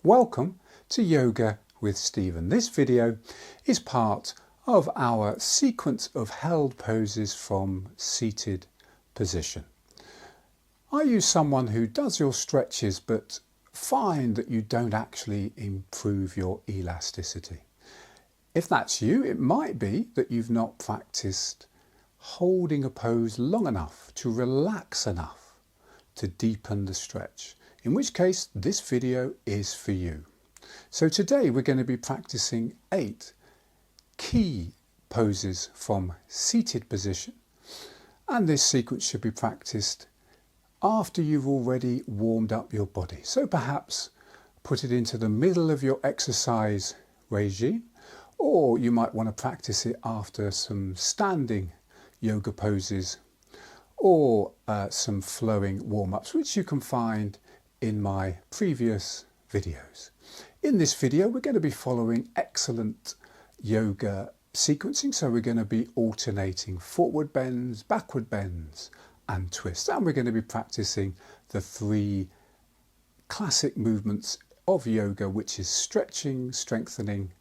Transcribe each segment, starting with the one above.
Welcome to Yoga with Stephen. This video is part of our sequence of held poses from seated position. Are you someone who does your stretches but find that you don't actually improve your elasticity? If that's you, it might be that you've not practiced holding a pose long enough to relax enough to deepen the stretch. In which case, this video is for you. So today we're going to be practicing 8 key poses from seated position. And this sequence should be practiced after you've already warmed up your body. So perhaps put it into the middle of your exercise regime, or you might want to practice it after some standing yoga poses or some flowing warm-ups, which you can find in my previous videos. In this video we're going to be following excellent yoga sequencing, so we're going to be alternating forward bends, backward bends and twists, and we're going to be practicing the 3 classic movements of yoga, which is stretching, strengthening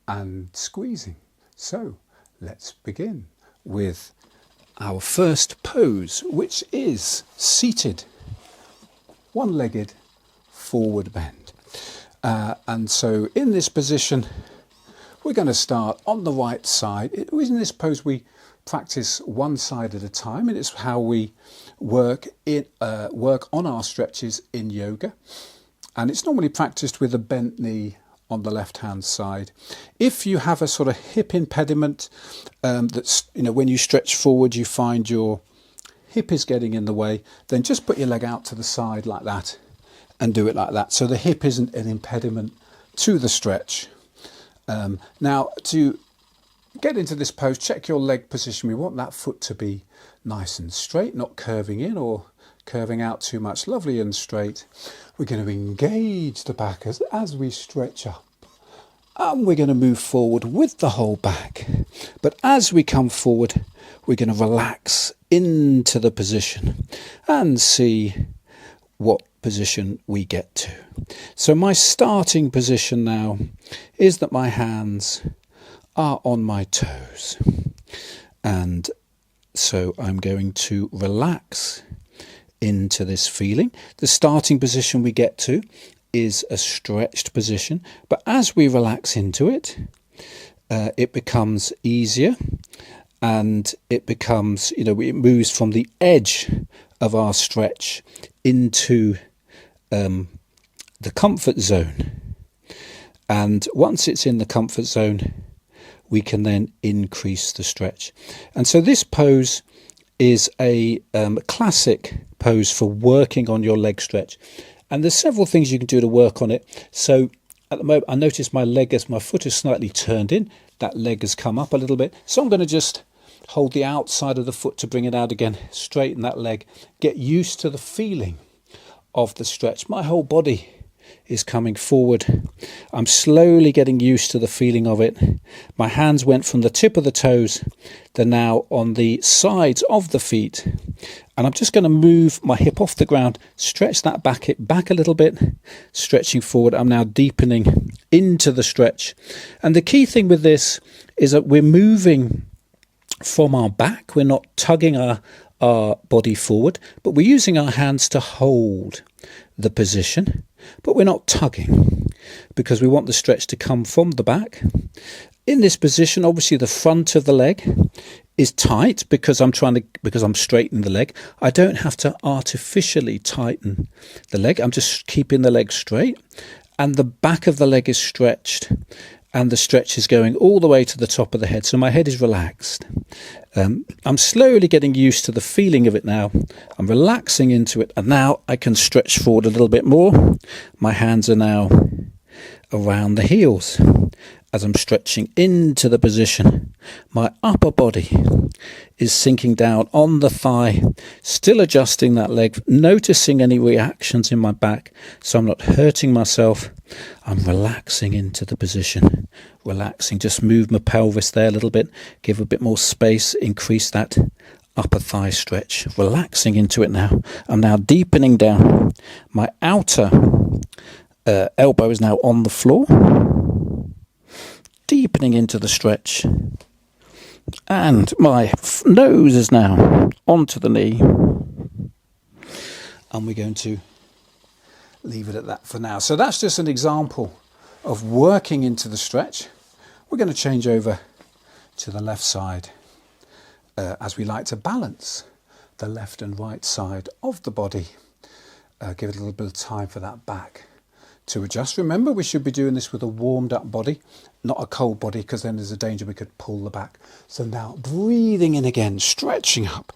and squeezing. So let's begin with our first pose, which is seated one-legged forward bend. And so in this position, we're going to start on the right side. In this pose, we practice one side at a time, and it's how we work on our stretches in yoga. And it's normally practiced with a bent knee on the left-hand side. If you have a sort of hip impediment, that's, when you stretch forward, you find your hip is getting in the way, then just put your leg out to the side like that and do it like that. So the hip isn't an impediment to the stretch. Now to get into this pose, check your leg position. We want that foot to be nice and straight, not curving in or curving out too much. Lovely and straight. We're going to engage the back as we stretch up. And we're going to move forward with the whole back. But as we come forward, we're going to relax into the position and see what position we get to. So my starting position now is that my hands are on my toes. And so I'm going to relax into this feeling. The starting position we get to is a stretched position, but as we relax into it, it becomes easier, and it becomes, it moves from the edge of our stretch into the comfort zone. And once it's in the comfort zone, we can then increase the stretch. And so this pose is a classic pose for working on your leg stretch. And there's several things you can do to work on it. So at the moment, I notice my foot is slightly turned in. That leg has come up a little bit. So I'm going to just hold the outside of the foot to bring it out again. Straighten that leg. Get used to the feeling of the stretch. My whole body is coming forward. I'm slowly getting used to the feeling of it. My hands went from the tip of the toes. They're now on the sides of the feet. And I'm just going to move my hip off the ground, stretch that hip back a little bit, stretching forward. I'm now deepening into the stretch. And the key thing with this is that we're moving from our back. We're not tugging our body forward, but we're using our hands to hold the position, but we're not tugging because we want the stretch to come from the back. In this position, obviously the front of the leg is tight because I'm straightening the leg. I don't have to artificially tighten the leg. I'm just keeping the leg straight, and the back of the leg is stretched, and the stretch is going all the way to the top of the head. So my head is relaxed. I'm slowly getting used to the feeling of it now. I'm relaxing into it, and now I can stretch forward a little bit more. My hands are now around the heels as I'm stretching into the position. My upper body is sinking down on the thigh, still adjusting that leg, noticing any reactions in my back so I'm not hurting myself. I'm relaxing into the position, relaxing, just move my pelvis there a little bit, give a bit more space, increase that upper thigh stretch, relaxing into it now. I'm now deepening down my outer Elbow is now on the floor, deepening into the stretch, and my nose is now onto the knee, and we're going to leave it at that for now. So that's just an example of working into the stretch. We're going to change over to the left side as we like to balance the left and right side of the body. Give it a little bit of time for that back to adjust. Remember, we should be doing this with a warmed up body, not a cold body, because then there's a danger we could pull the back. So now breathing in again, stretching up,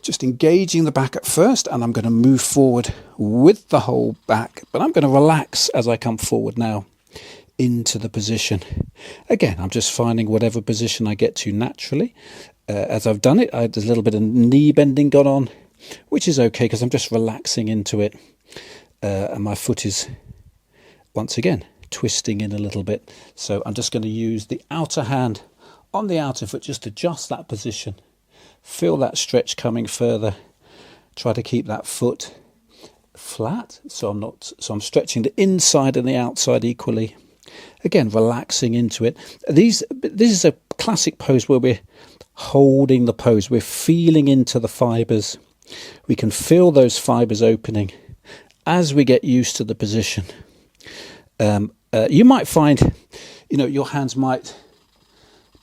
just engaging the back at first, and I'm going to move forward with the whole back, but I'm going to relax as I come forward now into the position. Again, I'm just finding whatever position I get to naturally. As I've done it, there's a little bit of knee bending gone on, which is okay because I'm just relaxing into it, and my foot is once again twisting in a little bit. So I'm just going to use the outer hand on the outer foot, just adjust that position, feel that stretch coming further, try to keep that foot flat so I'm stretching the inside and the outside equally. Again, relaxing into it. This is a classic pose where we're holding the pose, we're feeling into the fibers. We can feel those fibers opening as we get used to the position. You might find, your hands might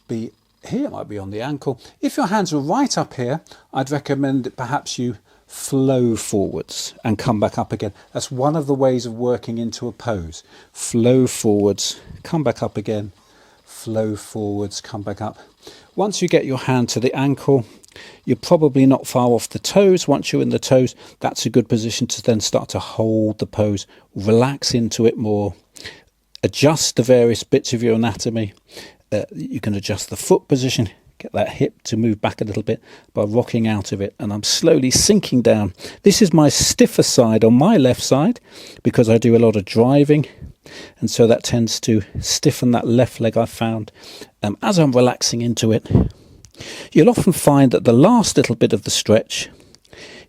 be here, might be on the ankle. If your hands are right up here, I'd recommend that perhaps you flow forwards and come back up again. That's one of the ways of working into a pose. Flow forwards, come back up again, flow forwards, come back up. Once you get your hand to the ankle, you're probably not far off the toes. Once you're in the toes, that's a good position to then start to hold the pose, relax into it more, adjust the various bits of your anatomy. You can adjust the foot position, get that hip to move back a little bit by rocking out of it, and I'm slowly sinking down. This is my stiffer side on my left side because I do a lot of driving, and so that tends to stiffen that left leg, I've found. As I'm relaxing into it, you'll often find that the last little bit of the stretch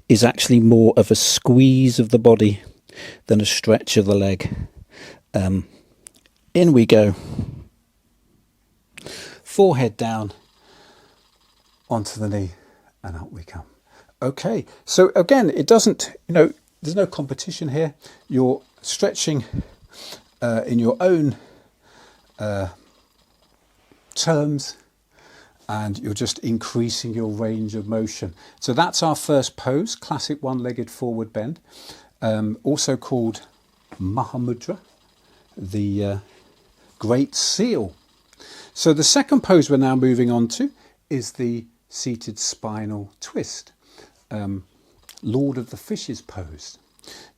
is actually more of a squeeze of the body than a stretch of the leg. In we go. Forehead down onto the knee and up we come. Okay, so again, it doesn't, there's no competition here. You're stretching in your own terms, and you're just increasing your range of motion. So that's our first pose, classic one-legged forward bend, also called Maha Mudra, the Great Seal. So the second pose we're now moving on to is the seated spinal twist, Lord of the Fishes pose,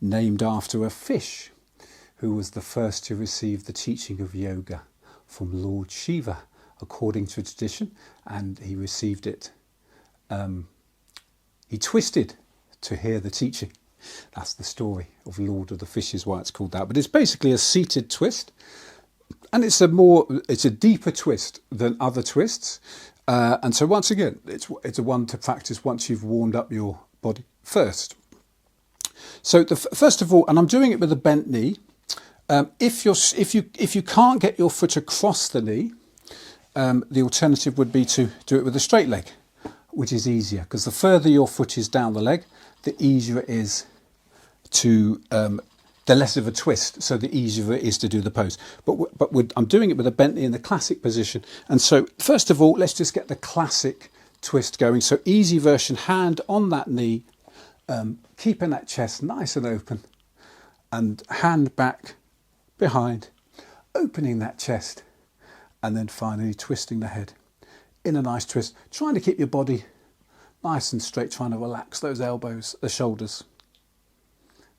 named after a fish who was the first to receive the teaching of yoga from Lord Shiva, according to tradition, and he received it, he twisted to hear the teaching. That's the story of Lord of the Fishes, why it's called that. But it's basically a seated twist, and it's a deeper twist than other twists. And so once again, it's a one to practice once you've warmed up your body first. So first of all, and I'm doing it with a bent knee. If you can't get your foot across the knee, the alternative would be to do it with a straight leg, which is easier, because the further your foot is down the leg, the easier it is to, the less of a twist, so the easier it is to do the pose. But I'm doing it with a bent knee in the classic position. And so first of all, let's just get the classic twist going. So easy version, hand on that knee, keeping that chest nice and open, and hand back behind, opening that chest, and then finally twisting the head in a nice twist, trying to keep your body nice and straight, trying to relax those elbows, the shoulders.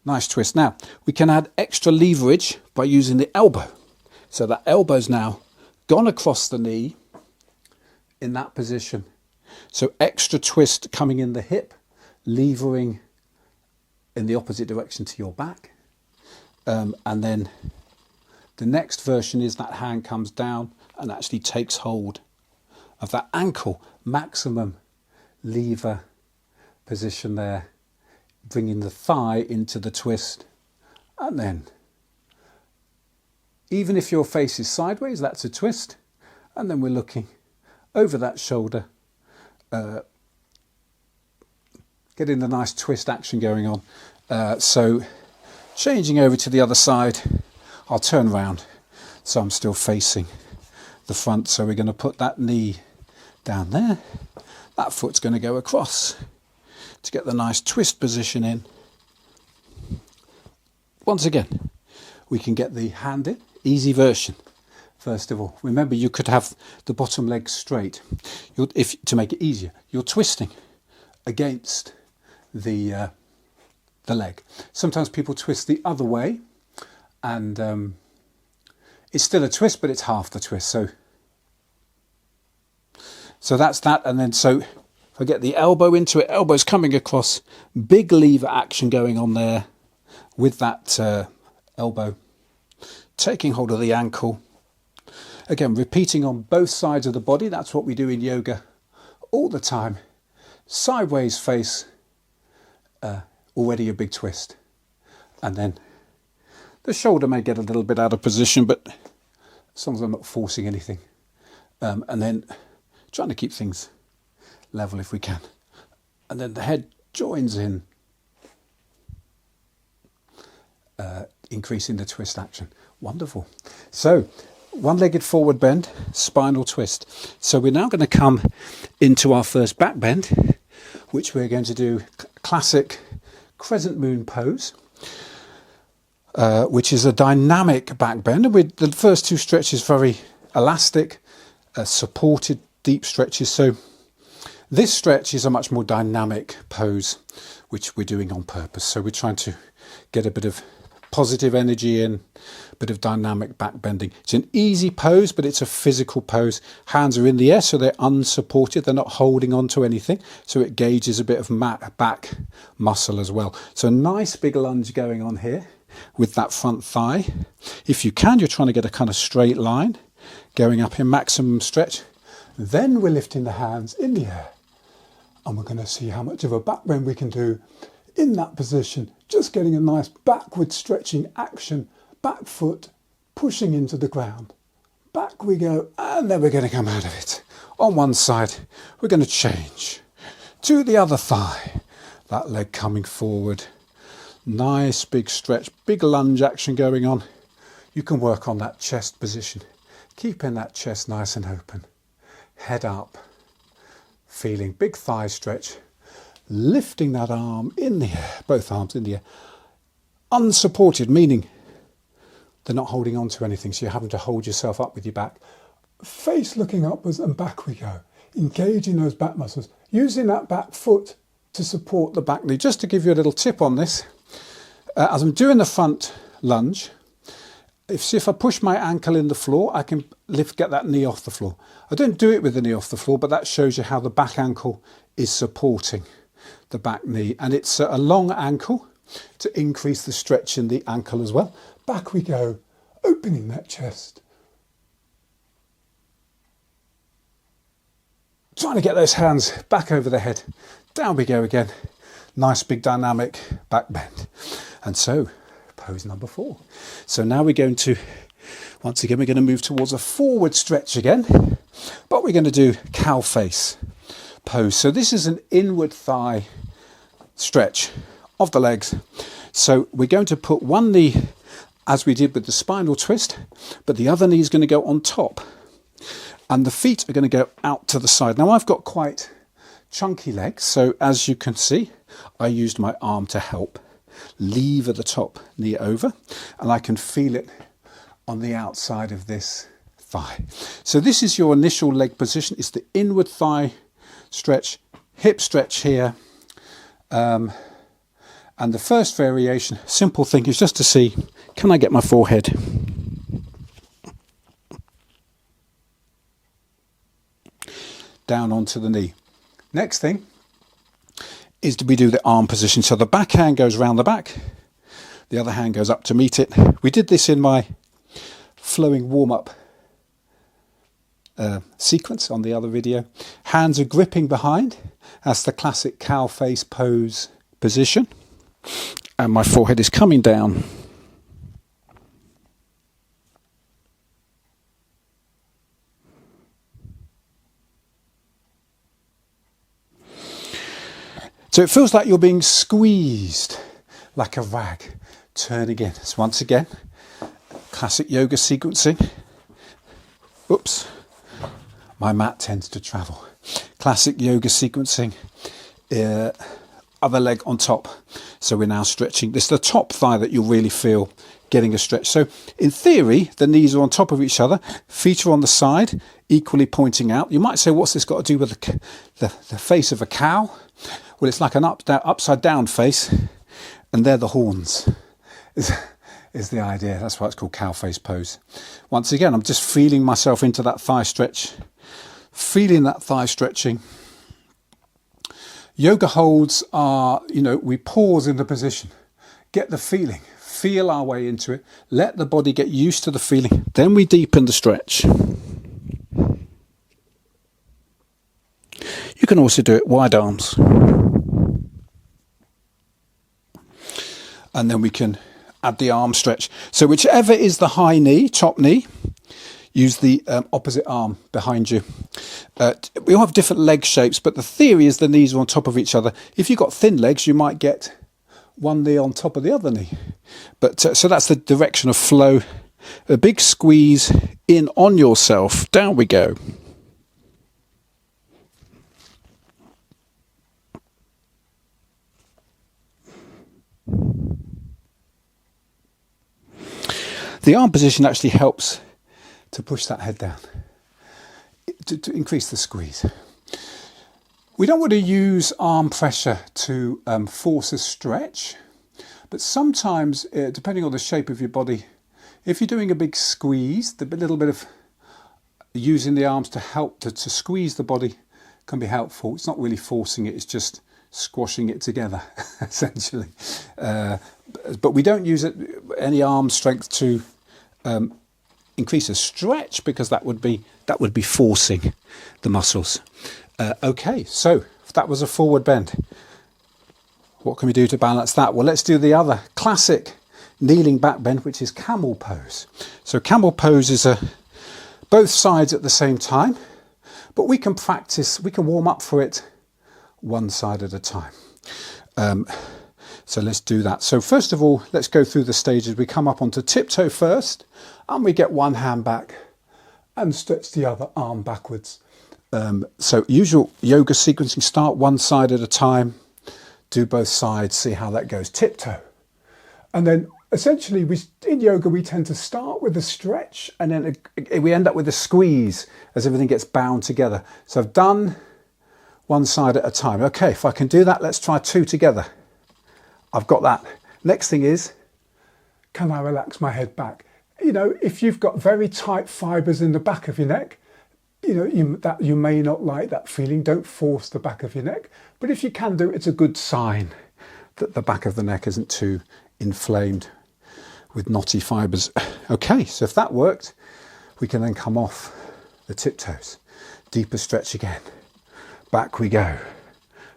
Nice twist. Now, we can add extra leverage by using the elbow. So that elbow's now gone across the knee in that position. So extra twist coming in the hip, levering in the opposite direction to your back. And then the next version is that hand comes down and actually takes hold of that ankle, maximum lever position there, bringing the thigh into the twist, and then Even if your face is sideways, that's a twist. And then we're looking over that shoulder, getting the nice twist action going on. So changing over to the other side, I'll turn around so I'm still facing the front. So we're going to put that knee down there. That foot's going to go across to get the nice twist position in. Once again, we can get the hand in, easy version. First of all, remember you could have the bottom leg straight. To make it easier, you're twisting against the leg. Sometimes people twist the other way, and it's still a twist, but it's half the twist. So that's that, and then so if I get the elbow into it, elbow's coming across, big lever action going on there with that elbow, taking hold of the ankle. Again, repeating on both sides of the body. That's what we do in yoga all the time. Sideways face, already a big twist. And then the shoulder may get a little bit out of position, but as long as I'm not forcing anything. And then trying to keep things level if we can. And then the head joins in, increasing the twist action. Wonderful. So, one-legged forward bend, spinal twist. So we're now going to come into our first back bend, which we're going to do classic crescent moon pose, which is a dynamic back bend. And the first two stretches very elastic, supported deep stretches. So this stretch is a much more dynamic pose, which we're doing on purpose. So we're trying to get a bit of positive energy in, a bit of dynamic back bending. It's an easy pose, but it's a physical pose. Hands are in the air, so they're unsupported. They're not holding on to anything. So it gauges a bit of back muscle as well. So a nice big lunge going on here with that front thigh. If you can, you're trying to get a kind of straight line going up in maximum stretch. Then we're lifting the hands in the air. And we're going to see how much of a back bend we can do in that position, just getting a nice backward stretching action, back foot pushing into the ground. Back we go, and then we're going to come out of it. On one side, we're going to change to the other thigh, that leg coming forward. Nice big stretch, big lunge action going on. You can work on that chest position, keeping that chest nice and open. Head up, feeling big thigh stretch. Lifting that arm in the air, both arms in the air, unsupported, meaning they're not holding on to anything, so you're having to hold yourself up with your back. Face looking upwards, and back we go, engaging those back muscles, using that back foot to support the back knee. Just to give you a little tip on this, as I'm doing the front lunge, if I push my ankle in the floor, I can get that knee off the floor. I don't do it with the knee off the floor, but that shows you how the back ankle is supporting the back knee, and it's a long ankle to increase the stretch in the ankle as well. Back we go, opening that chest. Trying to get those hands back over the head. Down we go again. Nice big dynamic back bend. And so, pose number 4. So now we're going to, once again, we're going to move towards a forward stretch again, but we're going to do cow face pose. So this is an inward thigh stretch of the legs. So we're going to put one knee, as we did with the spinal twist, but the other knee is going to go on top, and the feet are going to go out to the side. Now I've got quite chunky legs, so as you can see, I used my arm to help lever the top knee over, and I can feel it on the outside of this thigh. So this is your initial leg position. It's the inward thigh stretch, hip stretch here, and the first variation, simple thing, is just to see, can I get my forehead down onto the knee? Next thing is we do the arm position. So the back hand goes round the back, the other hand goes up to meet it. We did this in my flowing warm-up sequence on the other video. Hands are gripping behind. That's the classic cow face pose position. And my forehead is coming down. So it feels like you're being squeezed like a rag. Turn again. So once again, classic yoga sequencing. Oops, my mat tends to travel. Classic yoga sequencing. Other leg on top. So we're now stretching. This is the top thigh that you'll really feel getting a stretch. So in theory, the knees are on top of each other, feet are on the side, equally pointing out. You might say, what's this got to do with the face of a cow? Well, it's like an upside down face, and they're the horns, is the idea. That's why it's called cow face pose. Once again, I'm just feeling myself into that thigh stretch, feeling that thigh stretching. Yoga holds are, we pause in the position, get the feeling, feel our way into it, let the body get used to the feeling, then we deepen the stretch. You can also do it wide arms. And then we can add the arm stretch. So whichever is the high knee, top knee, use the opposite arm behind you. We all have different leg shapes, but the theory is the knees are on top of each other. If you've got thin legs, you might get one knee on top of the other knee. But so that's the direction of flow. A big squeeze in on yourself. Down we go. The arm position actually helps to push that head down, to increase the squeeze. We don't want to use arm pressure to force a stretch, but sometimes, depending on the shape of your body, if you're doing a big squeeze, the little bit of using the arms to help to squeeze the body can be helpful. It's not really forcing it, it's just squashing it together, essentially. But we don't use any arm strength to increase a stretch, because that would be forcing the muscles. Okay, so that was a forward bend. What can we do to balance that? Well, let's do the other classic kneeling back bend, which is camel pose. So camel pose is both sides at the same time, but we can warm up for it one side at a time. So let's do that. So first of all, let's go through the stages. We come up onto tiptoe first, and we get one hand back and stretch the other arm backwards. So usual yoga sequencing, start one side at a time, do both sides, see how that goes. Tiptoe. And then essentially in yoga, we tend to start with a stretch, and then we end up with a squeeze as everything gets bound together. So I've done one side at a time. Okay, if I can do that, let's try two together. I've got that. Next thing is, can I relax my head back? If you've got very tight fibres in the back of your neck, you may not like that feeling. Don't force the back of your neck. But if you can do it, it's a good sign that the back of the neck isn't too inflamed with knotty fibres. Okay, so if that worked, we can then come off the tiptoes. Deeper stretch again. Back we go.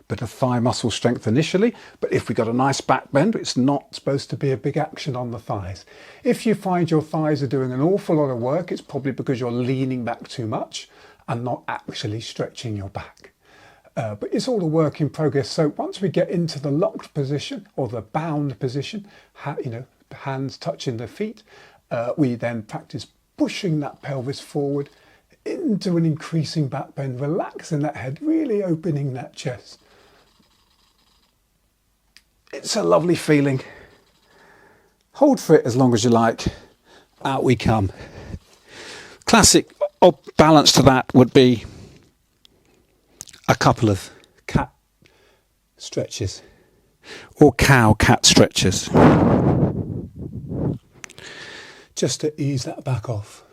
Bit of thigh muscle strength initially, but if we got a nice back bend, it's not supposed to be a big action on the thighs. If you find your thighs are doing an awful lot of work, it's probably because you're leaning back too much and not actually stretching your back. But it's all a work in progress. So once we get into the locked position or the bound position, hands touching the feet, we then practice pushing that pelvis forward into an increasing back bend, relaxing that head, really opening that chest. It's a lovely feeling. Hold for it as long as you like. Out we come. Classic balance to that would be a couple of cat stretches or cow-cat stretches, just to ease that back off.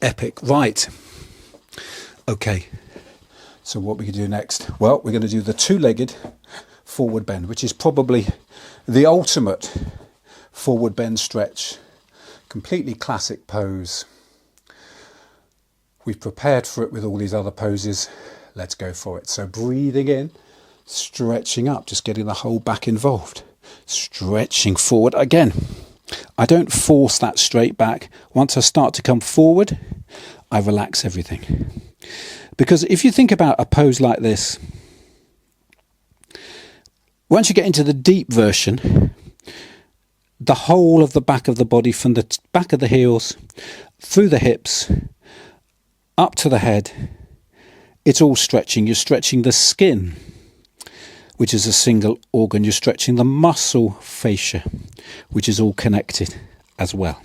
Epic. Right. Okay. So what we can do next? Well, we're going to do the two-legged forward bend, which is probably the ultimate forward bend stretch. Completely classic pose. We've prepared for it with all these other poses. Let's go for it. So breathing in, stretching up, just getting the whole back involved. Stretching forward. Again, I don't force that straight back. Once I start to come forward, I relax everything. Because if you think about a pose like this, once you get into the deep version, the whole of the back of the body, from the back of the heels, through the hips, up to the head, it's all stretching. You're stretching the skin, which is a single organ. You're stretching the muscle fascia, which is all connected as well.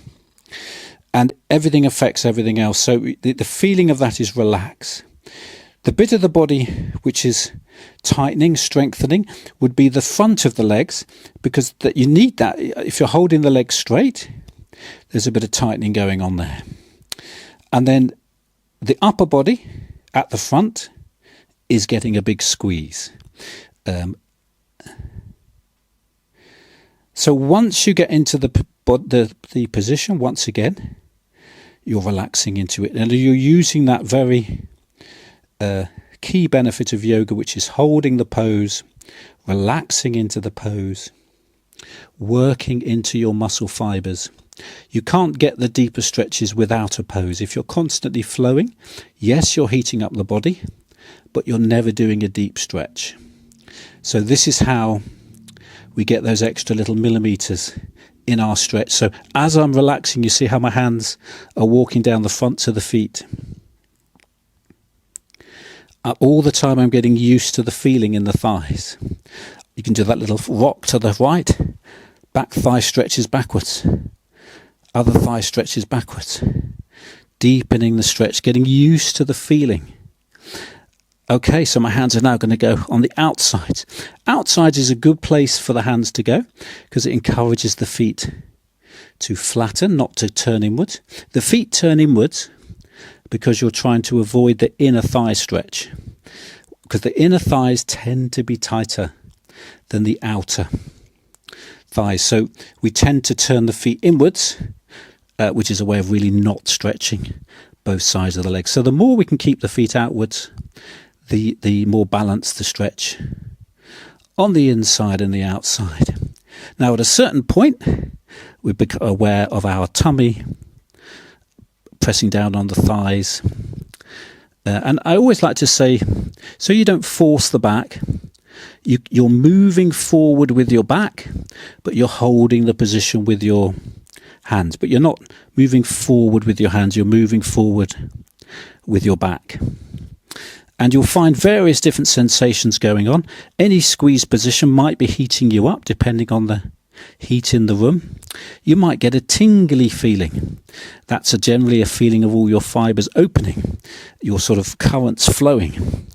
And everything affects everything else. So the feeling of that is relax. The bit of the body which is tightening, strengthening, would be the front of the legs, because that you need that. If you're holding the legs straight, there's a bit of tightening going on there. And then the upper body at the front is getting a big squeeze. So once you get into the position, once again, you're relaxing into it, and you're using that very key benefit of yoga, which is holding the pose, relaxing into the pose, working into your muscle fibers. You can't get the deeper stretches without a pose. If you're constantly flowing, yes, you're heating up the body, but you're never doing a deep stretch. So this is how we get those extra little millimeters in our stretch. So as I'm relaxing, you see how my hands are walking down the fronts of the feet. All the time I'm getting used to the feeling in the thighs. You can do that little rock to the right, back thigh stretches backwards, other thigh stretches backwards, deepening the stretch, getting used to the feeling. Okay, so my hands are now going to go on the outside. Outside is a good place for the hands to go because it encourages the feet to flatten, not to turn inwards. The feet turn inwards because you're trying to avoid the inner thigh stretch, because the inner thighs tend to be tighter than the outer thighs. So we tend to turn the feet inwards, which is a way of really not stretching both sides of the legs. So the more we can keep the feet outwards, the more balanced the stretch on the inside and the outside. Now at a certain point, we become aware of our tummy, pressing down on the thighs. And I always like to say, so you don't force the back, you're moving forward with your back, but you're holding the position with your hands. But you're not moving forward with your hands, you're moving forward with your back. And you'll find various different sensations going on. Any squeeze position might be heating you up, depending on the heat in the room. You might get a tingly feeling. That's generally a feeling of all your fibers opening, your sort of currents flowing.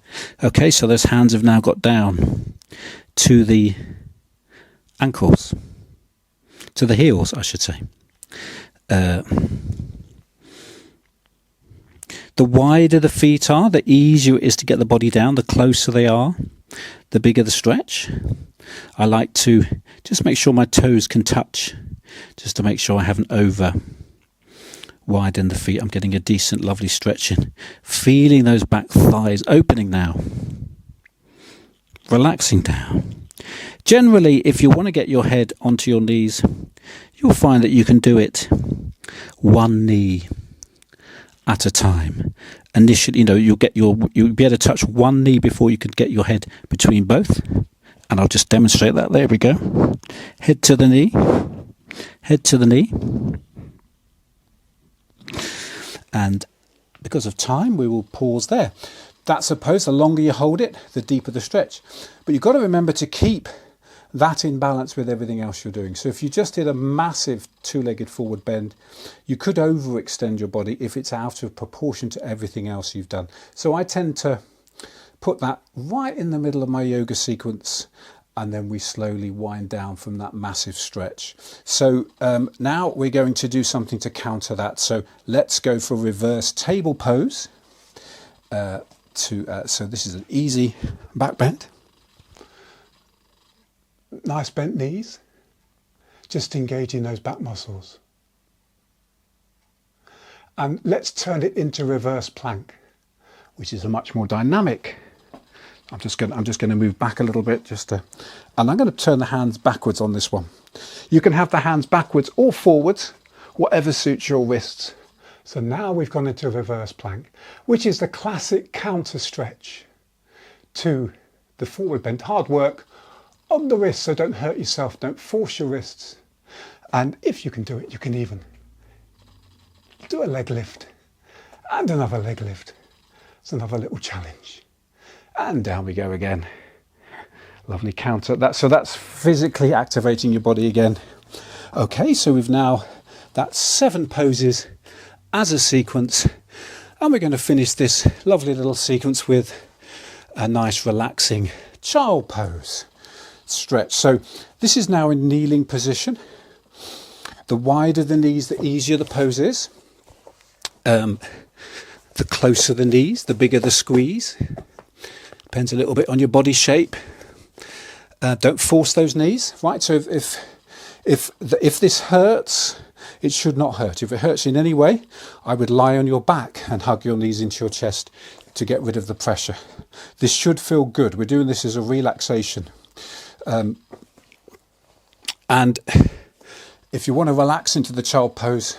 Okay, so those hands have now got down to the ankles, to the heels, I should say. The wider the feet are, the easier it is to get the body down. The closer they are, the bigger the stretch. I like to just make sure my toes can touch, just to make sure I haven't over widened the feet. I'm getting a decent, lovely stretch in. Feeling those back thighs opening now. Relaxing down. Generally, if you want to get your head onto your knees, you'll find that you can do it one knee at a time. Initially, you'll be able to touch one knee before you could get your head between both. And I'll just demonstrate that. There we go. Head to the knee. Head to the knee. And because of time, we will pause there. That's a pose. The longer you hold it, the deeper the stretch. But you've got to remember to keep that in balance with everything else you're doing. So if you just did a massive two-legged forward bend, you could overextend your body if it's out of proportion to everything else you've done. So I tend to put that right in the middle of my yoga sequence, and then we slowly wind down from that massive stretch. So now we're going to do something to counter that. So let's go for reverse table pose. So this is an easy back bend. Nice bent knees, just engaging those back muscles. And let's turn it into reverse plank, which is a much more dynamic. I'm just going to move back a little bit and I'm going to turn the hands backwards on this one. You can have the hands backwards or forwards, whatever suits your wrists. So now we've gone into reverse plank, which is the classic counter stretch to the forward bend. Hard work on the wrists, so don't hurt yourself, don't force your wrists. And if you can do it, you can even do a leg lift and another leg lift. It's another little challenge. And down we go again. Lovely counter. So that's physically activating your body again. Okay, so we've now, that's 7 poses as a sequence, and we're going to finish this lovely little sequence with a nice relaxing child pose stretch. So this is now in kneeling position. The wider the knees, the easier the pose is. The closer the knees, the bigger the squeeze. Depends a little bit on your body shape. Don't force those knees, right? So if this hurts, it should not hurt. If it hurts in any way, I would lie on your back and hug your knees into your chest to get rid of the pressure. This should feel good. We're doing this as a relaxation. And if you want to relax into the child pose,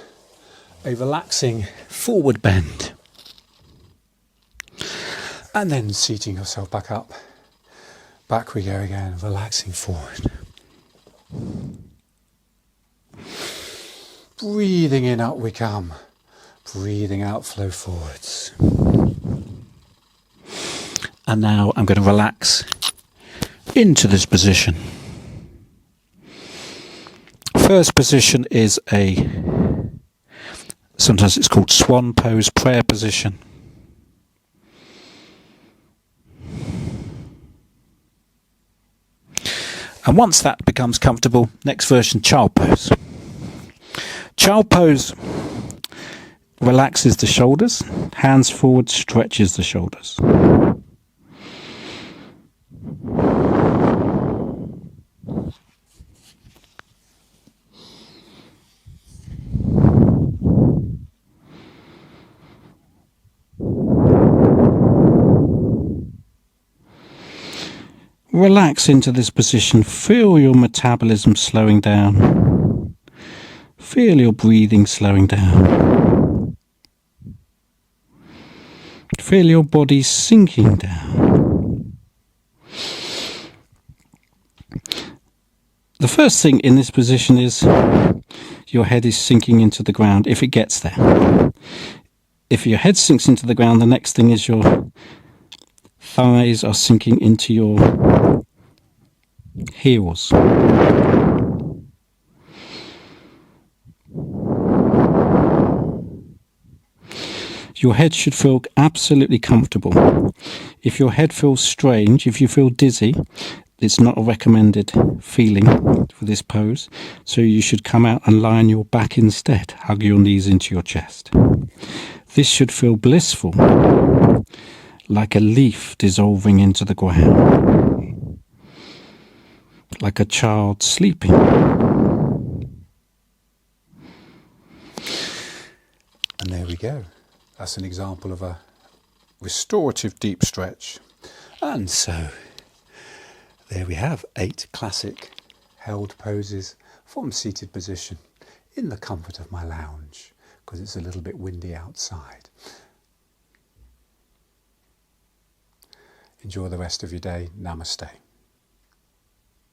a relaxing forward bend. And then seating yourself back up. Back we go again, relaxing forward. Breathing in, up we come. Breathing out, flow forwards. And now I'm going to relax into this position. First position is sometimes it's called swan pose, prayer position. And once that becomes comfortable, next version, child pose. Child pose relaxes the shoulders, hands forward, stretches the shoulders. Relax into this position, feel your metabolism slowing down, feel your breathing slowing down, feel your body sinking down. The first thing in this position is your head is sinking into the ground, if it gets there. If your head sinks into the ground, the next thing is your thighs are sinking into your heels. Your head should feel absolutely comfortable. If your head feels strange, if you feel dizzy, it's not a recommended feeling for this pose. So you should come out and lie on your back instead. Hug your knees into your chest. This should feel blissful, like a leaf dissolving into the ground, like a child sleeping. And there we go. That's an example of a restorative deep stretch. And so there we have 8 classic held poses from seated position in the comfort of my lounge, because it's a little bit windy outside. Enjoy the rest of your day. Namaste.